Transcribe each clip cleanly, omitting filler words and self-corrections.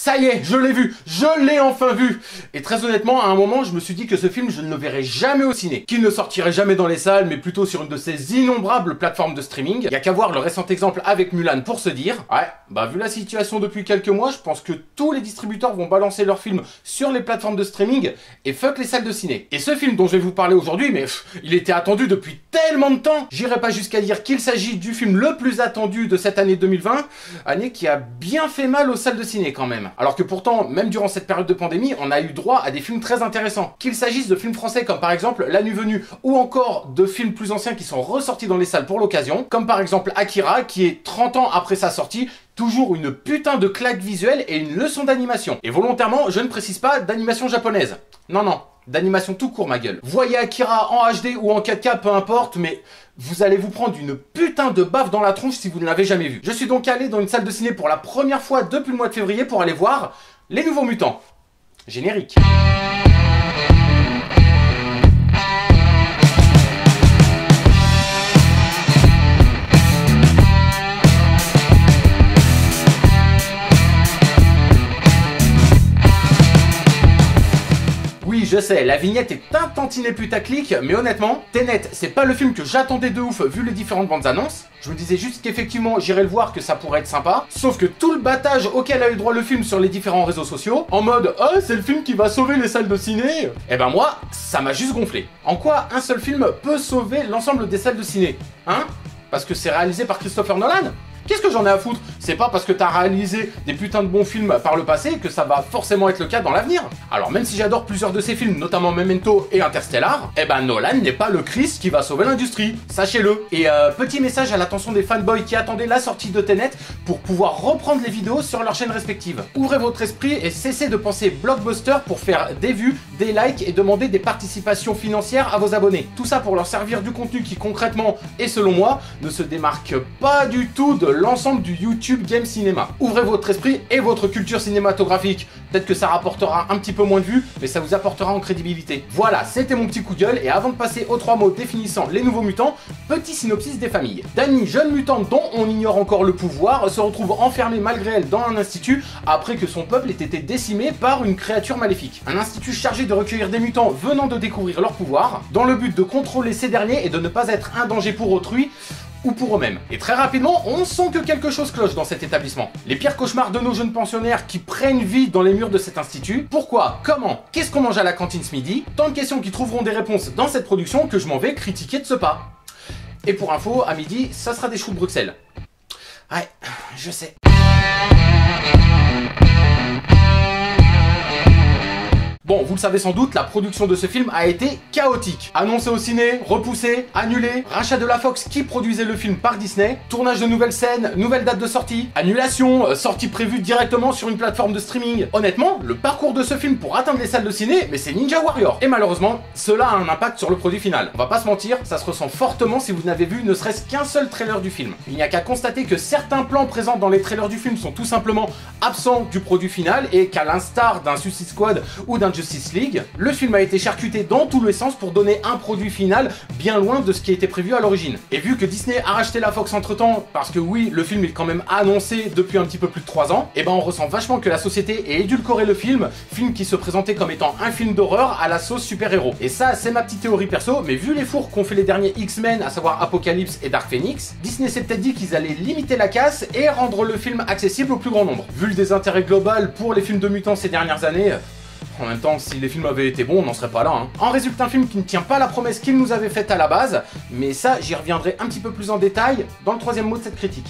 Ça y est, je l'ai vu, je l'ai enfin vu. Et très honnêtement, à un moment, je me suis dit que ce film, je ne le verrai jamais au ciné, qu'il ne sortirait jamais dans les salles, mais plutôt sur une de ces innombrables plateformes de streaming. Y a qu'à voir le récent exemple avec Mulan pour se dire, ouais, bah vu la situation depuis quelques mois, je pense que tous les distributeurs vont balancer leurs films sur les plateformes de streaming et fuck les salles de ciné. Et ce film dont je vais vous parler aujourd'hui, mais il était attendu depuis tellement de temps, j'irai pas jusqu'à dire qu'il s'agit du film le plus attendu de cette année 2020, année qui a bien fait mal aux salles de ciné quand même. Alors que pourtant, même durant cette période de pandémie, on a eu droit à des films très intéressants. Qu'il s'agisse de films français comme par exemple La Nuit Venue, ou encore de films plus anciens qui sont ressortis dans les salles pour l'occasion, comme par exemple Akira, qui est 30 ans après sa sortie, toujours une putain de claque visuelle et une leçon d'animation. Et volontairement, je ne précise pas d'animation japonaise. Non, non. D'animation tout court, ma gueule. Voyez Akira en HD ou en 4K, peu importe, mais vous allez vous prendre une putain de baffe dans la tronche si vous ne l'avez jamais vu. Je suis donc allé dans une salle de ciné pour la première fois depuis le mois de février pour aller voir Les Nouveaux Mutants. Générique. Oui, je sais, la vignette est un tantinet putaclic, mais honnêtement, Tenet, c'est pas le film que j'attendais de ouf vu les différentes bandes annonces. Je me disais juste qu'effectivement, j'irais le voir, que ça pourrait être sympa. Sauf que tout le battage auquel a eu droit le film sur les différents réseaux sociaux, en mode « Oh, c'est le film qui va sauver les salles de ciné !» Eh ben moi, ça m'a juste gonflé. En quoi un seul film peut sauver l'ensemble des salles de ciné? Hein? Parce que c'est réalisé par Christopher Nolan? Qu'est-ce que j'en ai à foutre? C'est pas parce que t'as réalisé des putains de bons films par le passé que ça va forcément être le cas dans l'avenir. Alors même si j'adore plusieurs de ses films, notamment Memento et Interstellar, eh ben Nolan n'est pas le Christ qui va sauver l'industrie, sachez-le. Et petit message à l'attention des fanboys qui attendaient la sortie de Tenet pour pouvoir reprendre les vidéos sur leurs chaînes respectives. Ouvrez votre esprit et cessez de penser blockbuster pour faire des vues, des likes et demander des participations financières à vos abonnés. Tout ça pour leur servir du contenu qui concrètement, et selon moi, ne se démarque pas du tout de l'ensemble du YouTube Game Cinéma. Ouvrez votre esprit et votre culture cinématographique. Peut-être que ça rapportera un petit peu moins de vues, mais ça vous apportera en crédibilité. Voilà, c'était mon petit coup de gueule, et avant de passer aux 3 mots définissant Les Nouveaux Mutants, petit synopsis des familles. Dani, jeune mutante dont on ignore encore le pouvoir, se retrouve enfermée malgré elle dans un institut après que son peuple ait été décimé par une créature maléfique. Un institut chargé de recueillir des mutants venant de découvrir leur pouvoir, dans le but de contrôler ces derniers et de ne pas être un danger pour autrui, ou pour eux-mêmes. Et très rapidement, on sent que quelque chose cloche dans cet établissement. Les pires cauchemars de nos jeunes pensionnaires qui prennent vie dans les murs de cet institut. Pourquoi? Comment? Qu'est-ce qu'on mange à la cantine ce midi? Tant de questions qui trouveront des réponses dans cette production que je m'en vais critiquer de ce pas. Et pour info, à midi, ça sera des choux de Bruxelles. Ouais, je sais. Bon, vous le savez sans doute, la production de ce film a été chaotique. Annoncé au ciné, repoussé, annulé, rachat de la Fox qui produisait le film par Disney, tournage de nouvelles scènes, nouvelle date de sortie, annulation, sortie prévue directement sur une plateforme de streaming. Honnêtement, le parcours de ce film pour atteindre les salles de ciné, mais c'est Ninja Warrior. Et malheureusement, cela a un impact sur le produit final. On va pas se mentir, ça se ressent fortement si vous n'avez vu ne serait-ce qu'un seul trailer du film. Il n'y a qu'à constater que certains plans présents dans les trailers du film sont tout simplement absents du produit final et qu'à l'instar d'un Suicide Squad ou d'un Justice League, le film a été charcuté dans tous les sens pour donner un produit final bien loin de ce qui était prévu à l'origine. Et vu que Disney a racheté la Fox entre temps, parce que oui, le film est quand même annoncé depuis un petit peu plus de 3 ans, et ben on ressent vachement que la société ait édulcoré le film qui se présentait comme étant un film d'horreur à la sauce super-héros. Et ça, c'est ma petite théorie perso, mais vu les fours qu'ont fait les derniers X-Men, à savoir Apocalypse et Dark Phoenix, Disney s'est peut-être dit qu'ils allaient limiter la casse et rendre le film accessible au plus grand nombre. Vu le désintérêt global pour les films de mutants ces dernières années, en même temps, si les films avaient été bons, on n'en serait pas là. Hein. En résulte un film qui ne tient pas la promesse qu'il nous avait faite à la base, mais ça, j'y reviendrai un petit peu plus en détail dans le 3e mot de cette critique.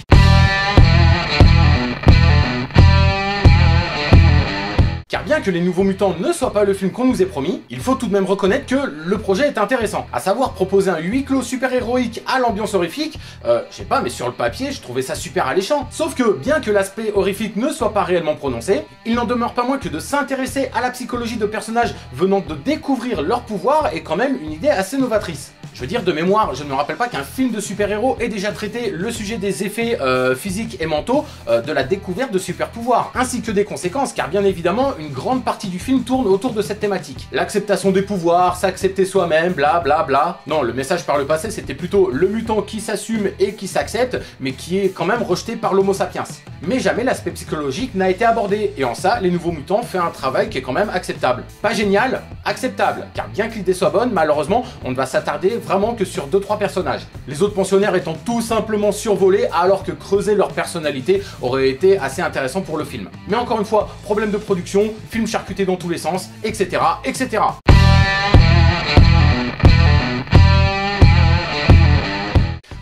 Car bien que Les Nouveaux Mutants ne soit pas le film qu'on nous ait promis, il faut tout de même reconnaître que le projet est intéressant. À savoir proposer un huis clos super-héroïque à l'ambiance horrifique, je sais pas, mais sur le papier, je trouvais ça super alléchant. Sauf que, bien que l'aspect horrifique ne soit pas réellement prononcé, il n'en demeure pas moins que de s'intéresser à la psychologie de personnages venant de découvrir leur pouvoir est quand même une idée assez novatrice. Je veux dire, de mémoire, je ne me rappelle pas qu'un film de super-héros ait déjà traité le sujet des effets physiques et mentaux de la découverte de super-pouvoirs, ainsi que des conséquences, car bien évidemment, une grande partie du film tourne autour de cette thématique. L'acceptation des pouvoirs, s'accepter soi-même, bla bla bla. Non, le message par le passé, c'était plutôt le mutant qui s'assume et qui s'accepte, mais qui est quand même rejeté par l'homo sapiens. Mais jamais l'aspect psychologique n'a été abordé, et en ça, les nouveaux mutants font un travail qui est quand même acceptable. Pas génial, acceptable, car bien que l'idée soit bonne, malheureusement, on ne va s'attarder vraiment que sur 2-3 personnages. Les autres pensionnaires étant tout simplement survolés, alors que creuser leur personnalité aurait été assez intéressant pour le film. Mais encore une fois, problème de production, film charcuté dans tous les sens, etc. etc.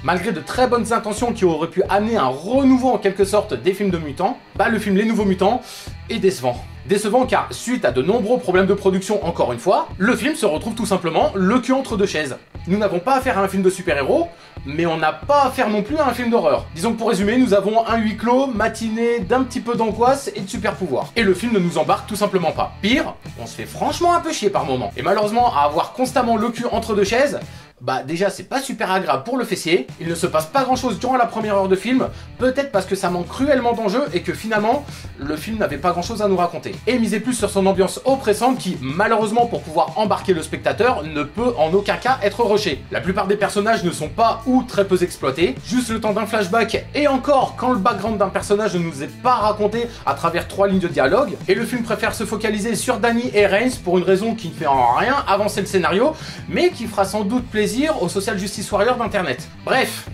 Malgré de très bonnes intentions qui auraient pu amener un renouveau en quelque sorte des films de mutants, bah le film Les Nouveaux Mutants est décevant. Décevant car, suite à de nombreux problèmes de production encore une fois, le film se retrouve tout simplement le cul entre deux chaises. Nous n'avons pas affaire à un film de super-héros, mais on n'a pas affaire non plus à un film d'horreur. Disons que pour résumer, nous avons un huis clos matiné d'un petit peu d'angoisse et de super-pouvoirs. Et le film ne nous embarque tout simplement pas. Pire, on se fait franchement un peu chier par moments. Et malheureusement, à avoir constamment le cul entre deux chaises, bah déjà c'est pas super agréable pour le fessier, il ne se passe pas grand chose durant la première heure de film, peut-être parce que ça manque cruellement d'enjeu et que finalement, le film n'avait pas grand chose à nous raconter. Et miser plus sur son ambiance oppressante qui, malheureusement pour pouvoir embarquer le spectateur, ne peut en aucun cas être rushé. La plupart des personnages ne sont pas ou très peu exploités, juste le temps d'un flashback, et encore quand le background d'un personnage ne nous est pas raconté à travers 3 lignes de dialogue, et le film préfère se focaliser sur Danny et Reigns pour une raison qui ne fait en rien avancer le scénario, mais qui fera sans doute plaisir aux social justice warriors d'internet. Bref,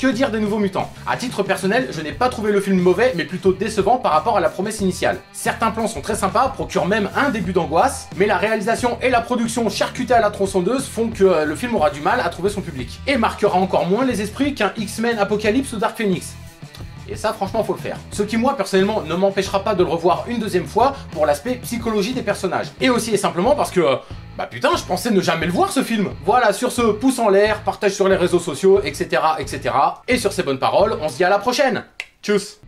que dire des Nouveaux Mutants? À titre personnel, je n'ai pas trouvé le film mauvais, mais plutôt décevant par rapport à la promesse initiale. Certains plans sont très sympas, procurent même un début d'angoisse, mais la réalisation et la production charcutée à la tronçonneuse font que le film aura du mal à trouver son public. Et marquera encore moins les esprits qu'un X-Men Apocalypse ou Dark Phoenix. Et ça, franchement, faut le faire. Ce qui, moi, personnellement, ne m'empêchera pas de le revoir une deuxième fois pour l'aspect psychologie des personnages. Et aussi et simplement parce que, bah putain, je pensais ne jamais le voir, ce film. Voilà, sur ce, pouce en l'air, partage sur les réseaux sociaux, etc., etc. Et sur ces bonnes paroles, on se dit à la prochaine. Tchuss.